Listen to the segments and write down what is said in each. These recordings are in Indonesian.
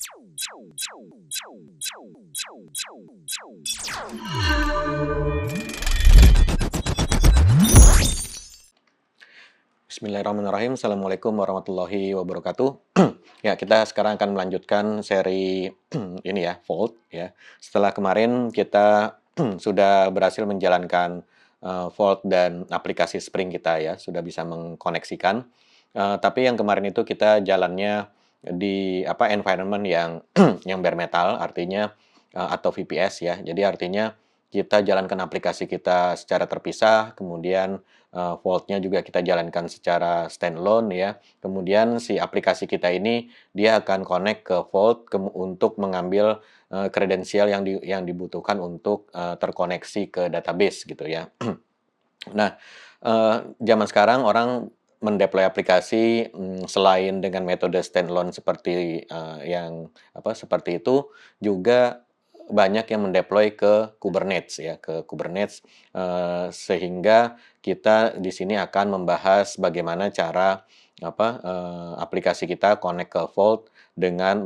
Bismillahirrahmanirrahim. Assalamualaikum warahmatullahi wabarakatuh. Ya, kita sekarang akan melanjutkan seri ini ya, Vault ya. Setelah kemarin kita sudah berhasil menjalankan Vault dan aplikasi Spring kita ya, sudah bisa mengkoneksikan. Tapi yang kemarin itu kita jalannya di apa environment yang yang bare metal, artinya atau VPS ya. Jadi artinya kita jalankan aplikasi kita secara terpisah, kemudian Vault-nya juga kita jalankan secara standalone ya. Kemudian si aplikasi kita ini dia akan connect ke Vault untuk mengambil kredensial yang dibutuhkan untuk terkoneksi ke database gitu ya. Nah, zaman sekarang orang mendeploy aplikasi selain dengan metode standalone seperti seperti itu, juga banyak yang mendeploy ke Kubernetes ya, ke Kubernetes, sehingga kita di sini akan membahas bagaimana cara aplikasi kita connect ke Vault dengan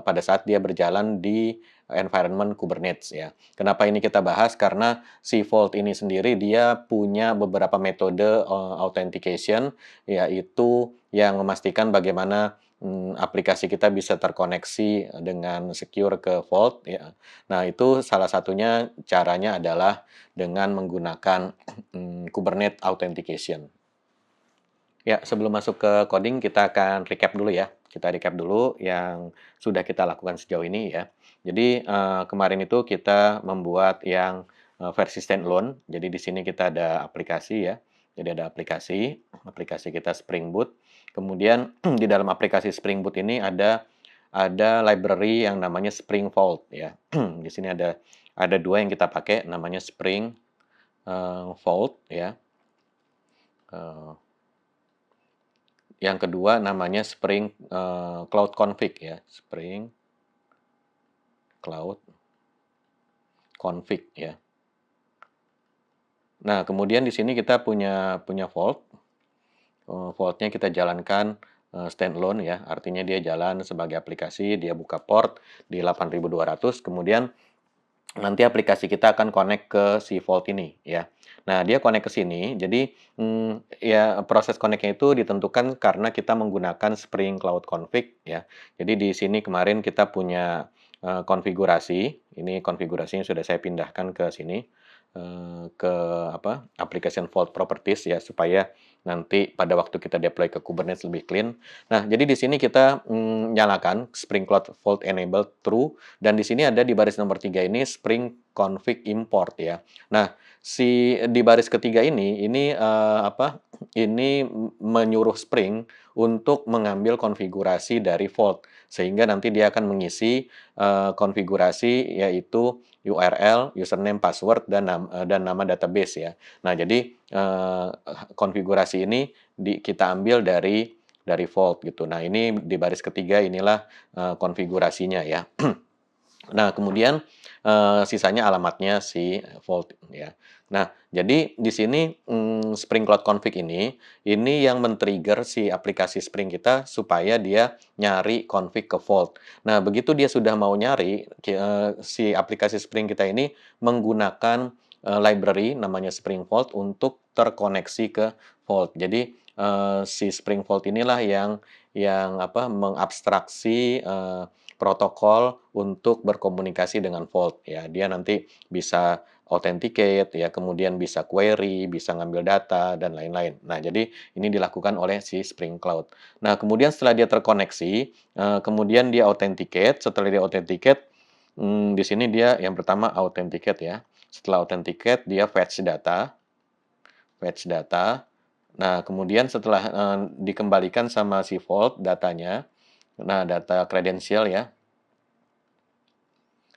pada saat dia berjalan di environment Kubernetes ya. Kenapa ini kita bahas? Karena si Vault ini sendiri dia punya beberapa metode authentication, yaitu yang memastikan bagaimana aplikasi kita bisa terkoneksi dengan secure ke Vault ya. Nah, itu salah satunya caranya adalah dengan menggunakan Kubernetes Authentication. Ya, sebelum masuk ke coding kita akan recap dulu ya. Kita recap dulu yang sudah kita lakukan sejauh ini ya. Jadi kemarin itu kita membuat yang versi standalone. Jadi di sini kita ada aplikasi ya. Jadi ada aplikasi kita Spring Boot. Kemudian di dalam aplikasi Spring Boot ini ada library yang namanya Spring Vault ya. Di sini ada dua yang kita pakai, namanya Spring Vault ya. Yang kedua namanya Spring Cloud Config ya, Spring Cloud Config ya. Nah, kemudian di sini kita punya Vault. Vault-nya kita jalankan standalone ya, artinya dia jalan sebagai aplikasi, dia buka port di 8200, kemudian nanti aplikasi kita akan connect ke si Vault ini ya. Nah, dia connect ke sini, jadi ya proses connect-nya itu ditentukan karena kita menggunakan Spring Cloud Config ya. Jadi di sini kemarin kita punya konfigurasi, ini konfigurasinya sudah saya pindahkan ke sini, ke application Vault Properties ya, supaya nanti pada waktu kita deploy ke Kubernetes lebih clean. Nah, jadi di sini kita nyalakan Spring Cloud Vault Enable True, dan di sini ada di baris nomor 3 ini Spring Config Import ya. Nah, di baris ketiga ini menyuruh Spring untuk mengambil konfigurasi dari Vault, sehingga nanti dia akan mengisi konfigurasi yaitu URL, username, password, dan nama database ya. Nah, jadi konfigurasi ini kita ambil dari Vault gitu. Nah, ini di baris ketiga inilah konfigurasinya ya. Nah, kemudian sisanya alamatnya si Vault ya. Nah, jadi di sini Spring Cloud Config ini yang men-trigger si aplikasi Spring kita supaya dia nyari config ke Vault. Nah, begitu dia sudah mau nyari, si aplikasi Spring kita ini menggunakan library namanya Spring Vault untuk terkoneksi ke Vault. Jadi si Spring Vault inilah yang mengabstraksi protokol untuk berkomunikasi dengan Vault ya. Dia nanti bisa authenticate ya, kemudian bisa query, bisa ngambil data dan lain-lain. Nah, jadi ini dilakukan oleh si Spring Cloud. Nah, kemudian setelah dia terkoneksi, kemudian dia authenticate. Setelah dia authenticate, di sini dia yang pertama authenticate ya. Setelah authenticate dia fetch data. Nah, kemudian setelah dikembalikan sama si Vault datanya, nah data kredensial ya.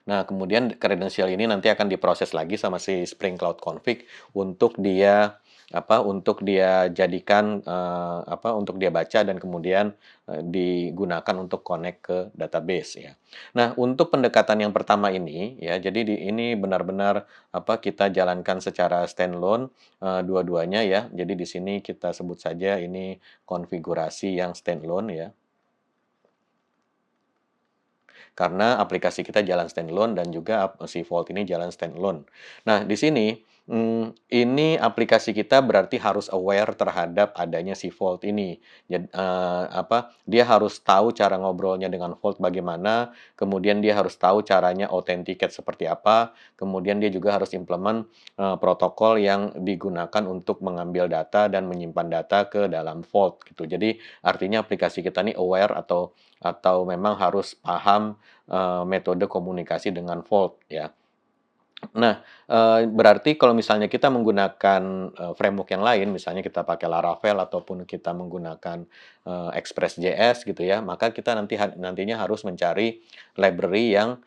Nah, kemudian kredensial ini nanti akan diproses lagi sama si Spring Cloud Config untuk dia jadikan untuk dia baca dan kemudian digunakan untuk connect ke database ya. Nah, untuk pendekatan yang pertama ini ya, jadi ini benar-benar kita jalankan secara standalone dua-duanya ya. Jadi di sini kita sebut saja ini konfigurasi yang standalone ya. karena aplikasi kita jalan standalone dan juga si Vault ini jalan standalone. Nah, di sini, ini aplikasi kita berarti harus aware terhadap adanya si Vault ini. Dia harus tahu cara ngobrolnya dengan Vault bagaimana, kemudian dia harus tahu caranya authenticate seperti apa, kemudian dia juga harus implement, protokol yang digunakan untuk mengambil data dan menyimpan data ke dalam Vault gitu. Jadi artinya aplikasi kita ini aware atau memang harus paham, metode komunikasi dengan Vault ya. Nah, berarti kalau misalnya kita menggunakan, framework yang lain, misalnya kita pakai Laravel ataupun kita menggunakan, Express.js gitu ya, maka kita nantinya harus mencari library yang,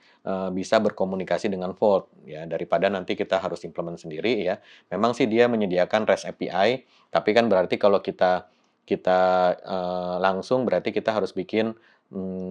bisa berkomunikasi dengan Vault ya, daripada nanti kita harus implement sendiri ya. Memang sih dia menyediakan REST API, tapi kan berarti kalau kita kita, langsung berarti kita harus bikin,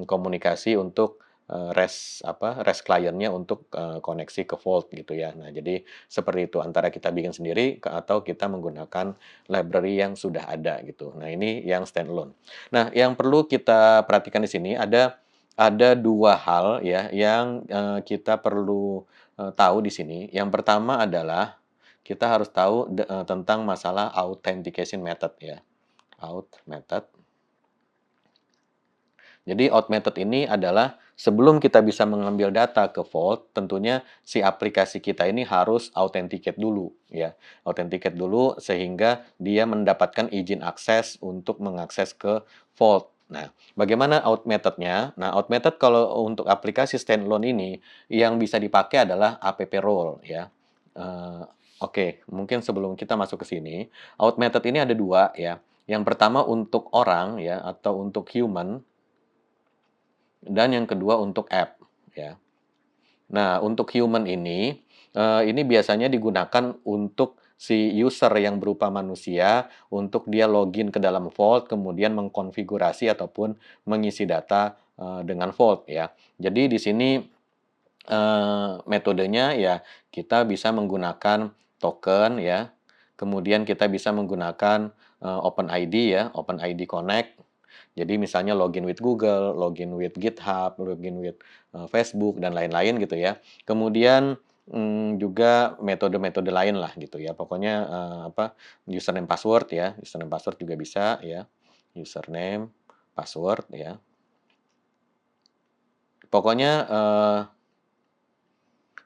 komunikasi untuk REST kliennya untuk, koneksi ke Vault gitu ya. Nah, jadi seperti itu, antara kita bikin sendiri atau kita menggunakan library yang sudah ada gitu. Nah, ini yang standalone. Nah, yang perlu kita perhatikan di sini ada 2 hal ya yang, kita perlu, tahu di sini. Yang pertama adalah kita harus tahu tentang masalah authentication method ya, auth method. Jadi out method ini adalah sebelum kita bisa mengambil data ke Vault, tentunya si aplikasi kita ini harus authenticate dulu ya. Authenticate dulu sehingga dia mendapatkan izin akses untuk mengakses ke Vault. Nah, bagaimana out methodnya? Nah, out method kalau untuk aplikasi standalone ini yang bisa dipakai adalah app role ya. Eh, Oke, mungkin sebelum kita masuk ke sini, out method ini ada dua ya. Yang pertama untuk orang ya atau untuk human dan yang kedua untuk app, ya. Nah, untuk human ini biasanya digunakan untuk si user yang berupa manusia, untuk dia login ke dalam Vault, kemudian mengkonfigurasi ataupun mengisi data, dengan Vault, ya. Jadi di sini, metodenya ya kita bisa menggunakan token ya, kemudian kita bisa menggunakan, OpenID ya, OpenID Connect. Jadi misalnya login with Google, login with GitHub, login with, Facebook dan lain-lain gitu ya. Kemudian, juga metode-metode lain lah gitu ya. Pokoknya, username password ya, username password juga bisa ya, username, password ya. Pokoknya,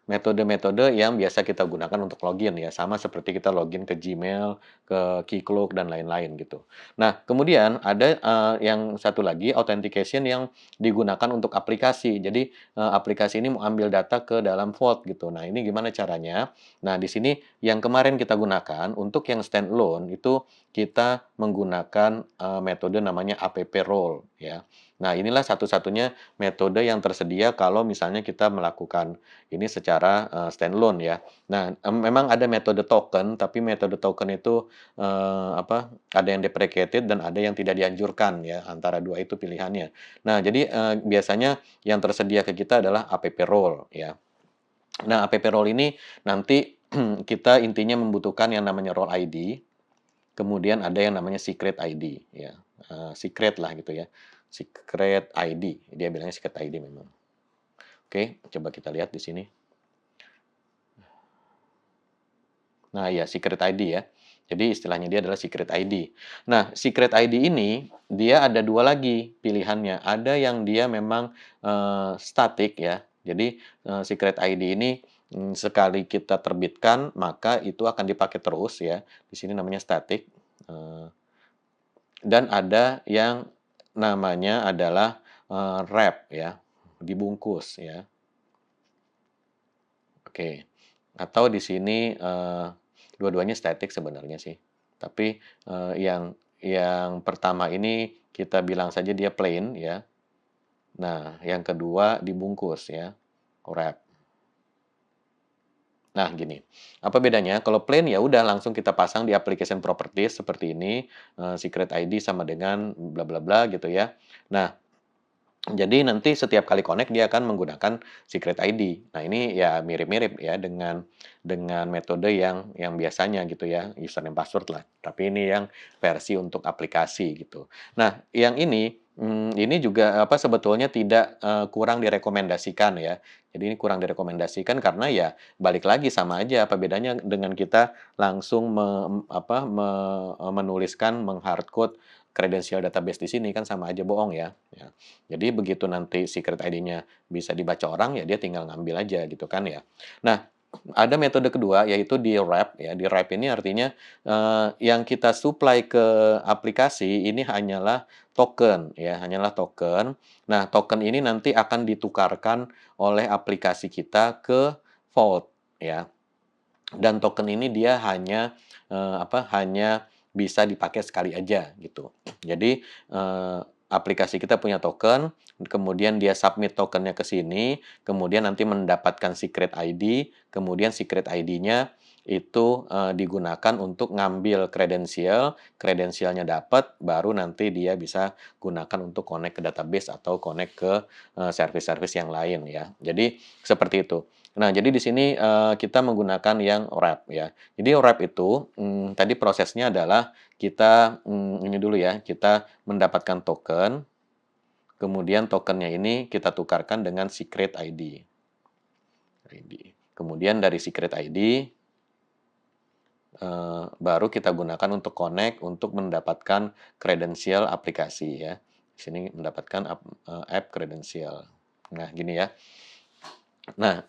metode-metode yang biasa kita gunakan untuk login ya, sama seperti kita login ke Gmail, ke Keycloak, dan lain-lain gitu. Nah, kemudian ada, yang satu lagi authentication yang digunakan untuk aplikasi. Jadi, aplikasi ini mau ambil data ke dalam Vault gitu. Nah, ini gimana caranya? Nah, di sini yang kemarin kita gunakan untuk yang standalone itu kita menggunakan, metode namanya app role ya. Nah, inilah satu-satunya metode yang tersedia kalau misalnya kita melakukan ini secara, standalone ya. Nah, memang ada metode token, tapi metode token itu, ada yang deprecated dan ada yang tidak dianjurkan ya, antara dua itu pilihannya. Nah, jadi, biasanya yang tersedia ke kita adalah app role ya. Nah, app role ini nanti kita intinya membutuhkan yang namanya role ID, kemudian ada yang namanya secret ID ya, secret lah gitu ya, secret ID, dia bilangnya secret ID memang. Oke, coba kita lihat di sini. Nah, ya secret ID ya. Jadi istilahnya dia adalah secret ID. Nah, secret ID ini dia ada dua lagi pilihannya. Ada yang dia memang, statik ya. Jadi, secret ID ini, sekali kita terbitkan maka itu akan dipakai terus ya. Di sini namanya statik, dan ada yang namanya adalah, wrap ya, dibungkus ya. Oke. Atau di sini, dua-duanya static sebenarnya sih. Tapi, yang pertama ini kita bilang saja dia plain ya. Nah, yang kedua dibungkus ya, wrap. Nah, gini, apa bedanya? Kalau plain ya udah langsung kita pasang di application properties seperti ini, secret ID sama dengan bla bla bla gitu ya. Nah, jadi nanti setiap kali connect dia akan menggunakan secret ID. Nah, ini ya mirip-mirip ya dengan metode yang biasanya gitu ya, username password lah. Tapi ini yang versi untuk aplikasi gitu. Nah, yang ini Ini juga sebetulnya tidak, kurang direkomendasikan ya. Jadi ini kurang direkomendasikan karena ya balik lagi sama aja, apa bedanya dengan kita langsung menuliskan, meng-hardcode kredensial database di sini, kan sama aja bohong ya, ya. Jadi begitu nanti secret ID-nya bisa dibaca orang, ya dia tinggal ngambil aja gitu kan ya. Nah, ada metode kedua yaitu di wrap ya. Di wrap ini artinya, yang kita supply ke aplikasi ini hanyalah token ya, hanyalah token. Nah, token ini nanti akan ditukarkan oleh aplikasi kita ke Vault ya. Dan token ini dia hanya bisa dipakai sekali aja gitu. Jadi, aplikasi kita punya token, kemudian dia submit tokennya ke sini, kemudian nanti mendapatkan secret ID, kemudian secret ID-nya itu, digunakan untuk ngambil kredensial, kredensialnya dapat, baru nanti dia bisa gunakan untuk connect ke database atau connect ke, service-service yang lain ya. Jadi seperti itu. Nah, jadi di sini, kita menggunakan yang wrap ya. Jadi wrap itu, tadi prosesnya adalah kita, ini dulu ya, kita mendapatkan token, kemudian tokennya ini kita tukarkan dengan secret ID. Kemudian dari secret ID, baru kita gunakan untuk connect untuk mendapatkan kredensial aplikasi ya. Di sini mendapatkan app kredensial. Nah, gini ya. Nah,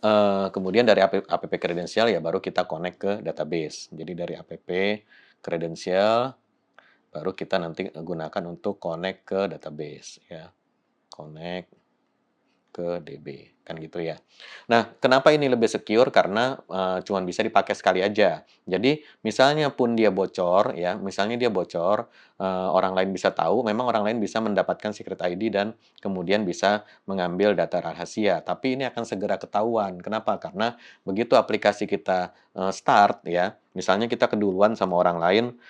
kemudian dari app kredensial ya baru kita connect ke database. Jadi dari app kredensial baru kita nanti gunakan untuk connect ke database ya. Connect ke DB, kan gitu ya. Nah, kenapa ini lebih secure? Karena, cuman bisa dipakai sekali aja. Jadi, misalnya pun dia bocor ya, misalnya dia bocor, orang lain bisa tahu, memang orang lain bisa mendapatkan secret ID dan kemudian bisa mengambil data rahasia, tapi ini akan segera ketahuan. Kenapa? Karena begitu aplikasi kita, start ya, misalnya kita keduluan sama orang lain,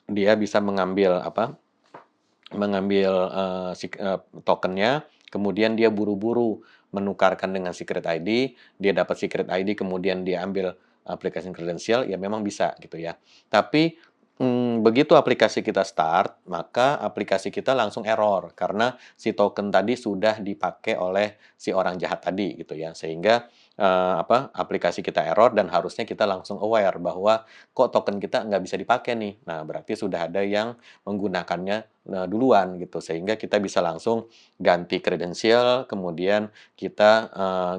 dia bisa mengambil, tokennya, kemudian dia buru-buru menukarkan dengan secret ID, dia dapat secret ID, kemudian dia ambil aplikasi kredensial, ya memang bisa gitu ya. Tapi, begitu aplikasi kita start, maka aplikasi kita langsung error, karena si token tadi sudah dipakai oleh si orang jahat tadi gitu ya. Sehingga, aplikasi kita error dan harusnya kita langsung aware bahwa, kok token kita nggak bisa dipakai nih. Nah, berarti sudah ada yang menggunakannya duluan gitu, sehingga kita bisa langsung ganti kredensial, kemudian kita,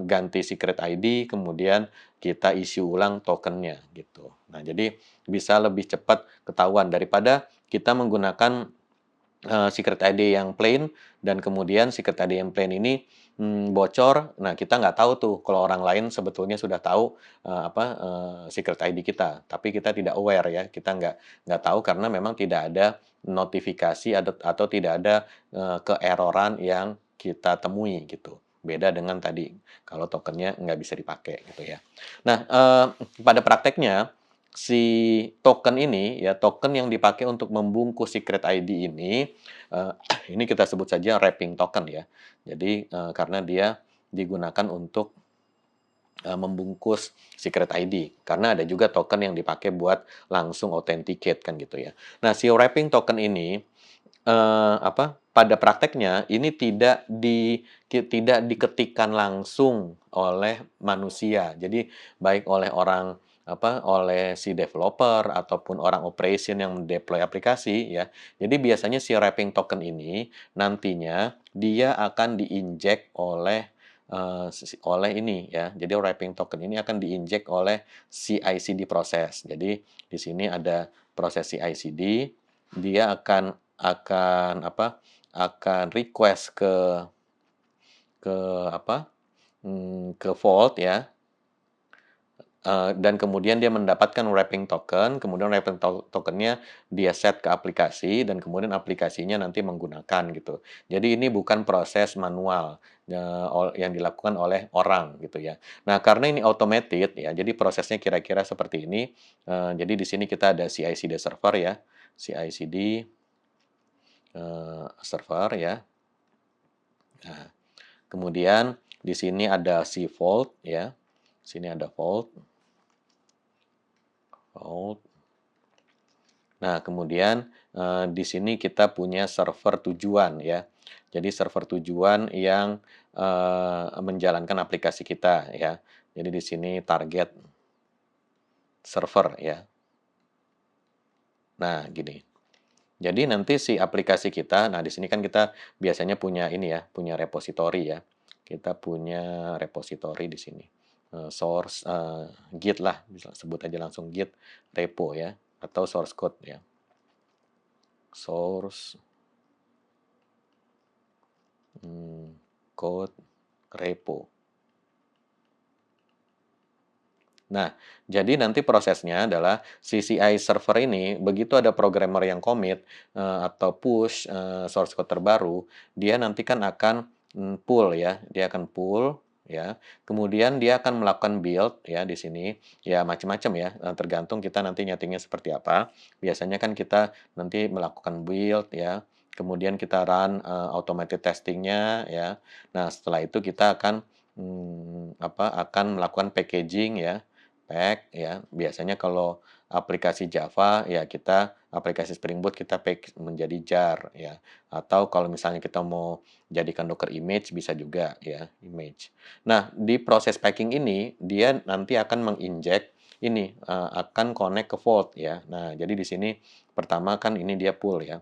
ganti secret ID, kemudian kita isi ulang tokennya gitu. Nah, jadi bisa lebih cepat ketahuan daripada kita menggunakan, secret ID yang plain dan kemudian secret ID yang plain ini, bocor. Nah, kita nggak tahu tuh kalau orang lain sebetulnya sudah tahu, secret ID kita, tapi kita tidak aware ya, kita nggak tahu karena memang tidak ada notifikasi atau tidak ada, ke-error-an yang kita temui gitu. Beda dengan tadi, kalau tokennya nggak bisa dipakai gitu ya. Nah, pada prakteknya si token ini ya, token yang dipakai untuk membungkus secret ID ini, eee, ini kita sebut saja wrapping token ya. Jadi, karena dia digunakan untuk, membungkus secret ID, karena ada juga token yang dipakai buat langsung authenticate kan gitu ya. Nah, si wrapping token ini, pada prakteknya ini tidak diketikkan langsung oleh manusia. Jadi baik oleh oleh si developer ataupun orang operation yang mendeploy aplikasi ya. Jadi biasanya si wrapping token ini nantinya dia akan diinjek oleh, ini ya. Jadi wrapping token ini akan diinjek oleh CI/CD proses. Jadi di sini ada proses CI/CD, dia akan request ke apa, ke Vault ya, dan kemudian dia mendapatkan wrapping token, kemudian wrapping tokennya dia set ke aplikasi dan kemudian aplikasinya nanti menggunakan gitu. Jadi ini bukan proses manual, yang dilakukan oleh orang gitu ya. Nah, karena ini automated ya, jadi prosesnya kira-kira seperti ini, jadi di sini kita ada CI/CD server ya, CI/CD, server ya. Nah, kemudian di sini ada si Vault ya, sini ada Vault. Nah, kemudian, di sini kita punya server tujuan ya. Jadi server tujuan yang, menjalankan aplikasi kita ya. Jadi di sini target server ya. Nah, gini. Jadi nanti si aplikasi kita, nah di sini kan kita biasanya punya ini ya, punya repository ya. Kita punya repository di sini. Source, Git lah, bisa sebut aja langsung Git repo ya, atau source code ya. Source code repo. Nah, jadi nanti prosesnya adalah si CI server ini, begitu ada programmer yang commit, atau push, source code terbaru, dia nanti kan akan, pull ya, dia akan pull ya, kemudian dia akan melakukan build ya di sini, ya macam-macam ya, tergantung kita nanti nyetingnya seperti apa. Biasanya kan kita nanti melakukan build ya, kemudian kita run, automated testing-nya ya. Nah, setelah itu kita akan, akan melakukan packaging ya, pack ya, biasanya kalau aplikasi Java ya kita aplikasi Spring Boot kita pack menjadi jar ya, atau kalau misalnya kita mau jadikan Docker image bisa juga ya, image. Nah, di proses packing ini dia nanti akan menginjek ini, akan connect ke Vault ya. Nah, jadi di sini pertama kan ini dia pull ya.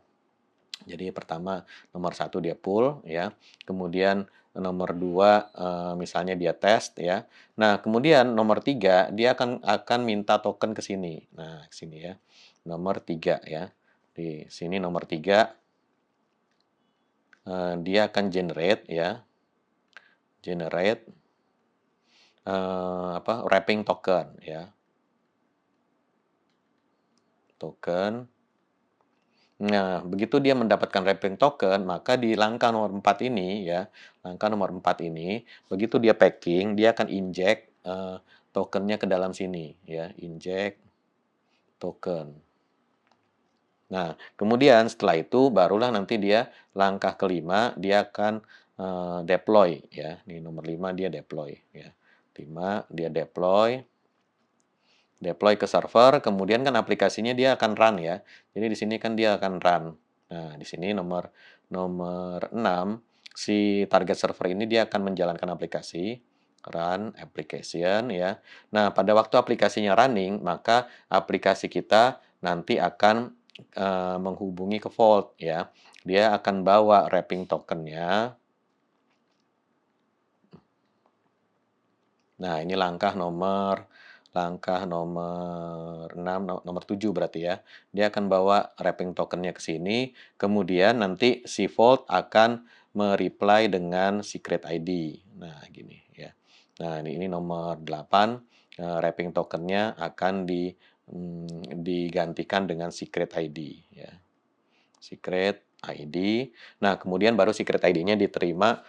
Jadi pertama nomor satu dia pull ya, kemudian nomor 2 misalnya dia test ya. Nah, kemudian nomor 3 dia akan minta token ke sini. Nah, ke sini ya. Nomor 3 ya. Di sini nomor 3 dia akan generate ya, generate, wrapping token ya, token. Nah, begitu dia mendapatkan wrapping token, maka di langkah nomor 4 ini ya, langkah nomor 4 ini, begitu dia packing, dia akan inject, tokennya ke dalam sini ya, inject token. Nah, kemudian setelah itu barulah nanti dia langkah kelima dia akan, deploy ya, di nomor 5 dia deploy ya. 5 dia deploy. Deploy ke server, kemudian kan aplikasinya dia akan run ya. Jadi di sini kan dia akan run. Nah, di sini nomor nomor 6 si target server ini dia akan menjalankan aplikasi, run application ya. Nah, pada waktu aplikasinya running, maka aplikasi kita nanti akan, menghubungi ke Vault ya. Dia akan bawa wrapping tokennya. Nah, ini langkah nomor 6, nomor 7 berarti ya. Dia akan bawa wrapping tokennya ke sini, kemudian nanti si Vault akan me-reply dengan secret ID. Nah, gini ya. Nah, ini nomor 8, wrapping tokennya akan digantikan dengan secret ID ya. Secret ID. Nah, kemudian baru secret ID-nya diterima,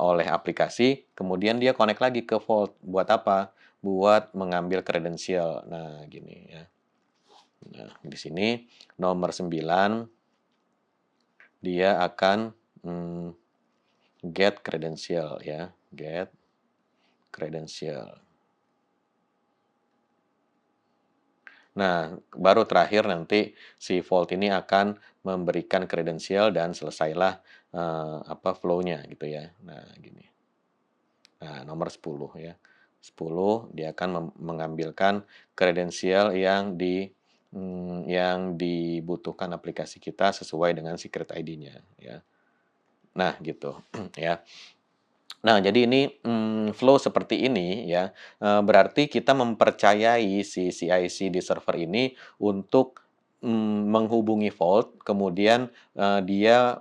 oleh aplikasi, kemudian dia connect lagi ke Vault. Buat apa? Buat mengambil kredensial. Nah, gini ya. Nah, di sini nomor 9 dia akan, get kredensial ya, get kredensial. Nah, baru terakhir nanti si Vault ini akan memberikan kredensial dan selesailah, flow-nya gitu ya. Nah, gini. Nah, nomor 10 ya. 10 dia akan mengambilkan kredensial yang dibutuhkan aplikasi kita sesuai dengan secret ID-nya ya. Nah, gitu ya. Nah, jadi ini, flow seperti ini ya, berarti kita mempercayai si CI/CD server ini untuk, menghubungi Vault, kemudian, dia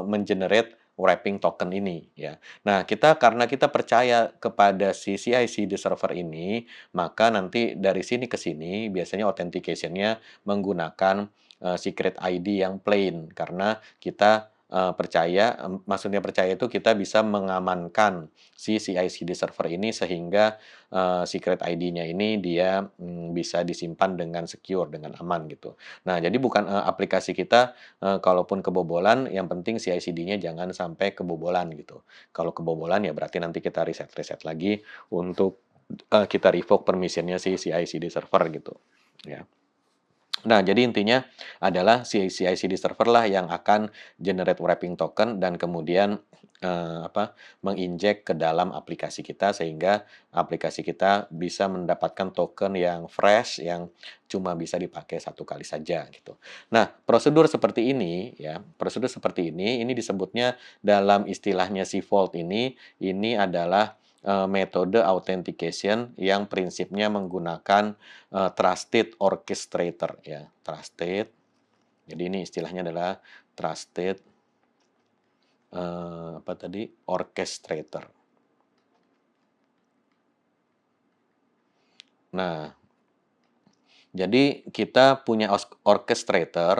men-generate wrapping token ini ya. Nah, karena kita percaya kepada si CI/CD server ini, maka nanti dari sini ke sini biasanya authentication-nya menggunakan, secret ID yang plain karena kita percaya, maksudnya percaya itu kita bisa mengamankan si CI/CD server ini sehingga, secret ID-nya ini dia, bisa disimpan dengan secure, dengan aman gitu. Nah, jadi bukan, aplikasi kita, kalaupun kebobolan yang penting CI/CD-nya jangan sampai kebobolan gitu. Kalau kebobolan ya berarti nanti kita reset-reset lagi untuk, kita revoke permission-nya si CI/CD server gitu, ya. Nah, jadi intinya adalah si CI/CD server lah yang akan generate wrapping token dan kemudian, menginjek ke dalam aplikasi kita sehingga aplikasi kita bisa mendapatkan token yang fresh, yang cuma bisa dipakai satu kali saja gitu. Nah, prosedur seperti ini disebutnya dalam istilahnya si Vault ini adalah, metode authentication yang prinsipnya menggunakan trusted orchestrator ya, trusted. Jadi ini istilahnya adalah trusted, orchestrator. Nah, jadi kita punya orchestrator,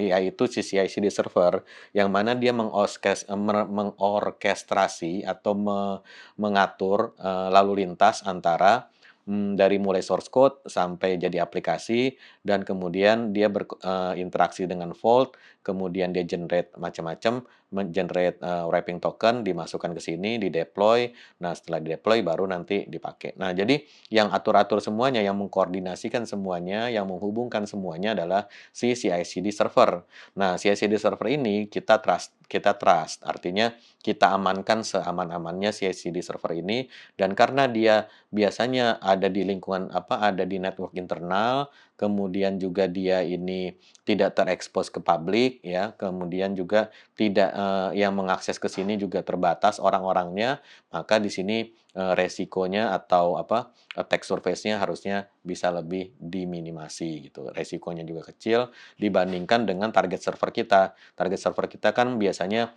yaitu si CI/CD server yang mana dia mengorkestrasi atau mengatur, lalu lintas antara, dari mulai source code sampai jadi aplikasi dan kemudian dia interaksi dengan Vault, kemudian dia generate macam-macam, generate, wrapping token, dimasukkan ke sini, di-deploy. Nah, setelah di-deploy baru nanti dipakai. Nah, jadi yang atur-atur semuanya, yang mengkoordinasikan semuanya, yang menghubungkan semuanya adalah si CI/CD server. Nah, CI/CD server ini kita trust, artinya kita amankan seaman-amannya CI/CD server ini dan karena dia biasanya ada di lingkungan ada di network internal, kemudian juga dia ini tidak terekspos ke publik ya, kemudian juga tidak, yang mengakses ke sini juga terbatas orang-orangnya, maka di sini, resikonya atau attack surface-nya harusnya bisa lebih diminimasi gitu. Resikonya juga kecil dibandingkan dengan target server kita. Target server kita kan biasanya,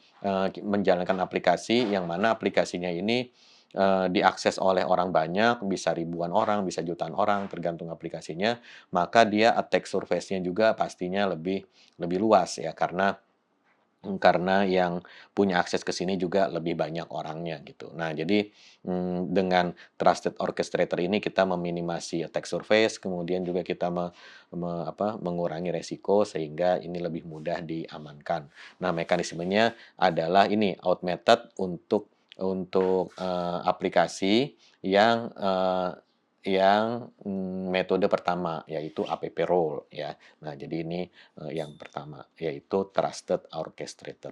menjalankan aplikasi yang mana aplikasinya ini, diakses oleh orang banyak, bisa ribuan orang, bisa jutaan orang, tergantung aplikasinya, maka dia attack surface-nya juga pastinya lebih lebih luas ya, karena yang punya akses ke sini juga lebih banyak orangnya gitu. Nah, jadi, dengan Trusted Orchestrator ini kita meminimasi attack surface, kemudian juga kita mengurangi resiko sehingga ini lebih mudah diamankan. Nah, mekanismenya adalah ini automated untuk aplikasi yang, metode pertama yaitu app role ya. Nah, jadi ini yang pertama, yaitu Trusted Orchestrator.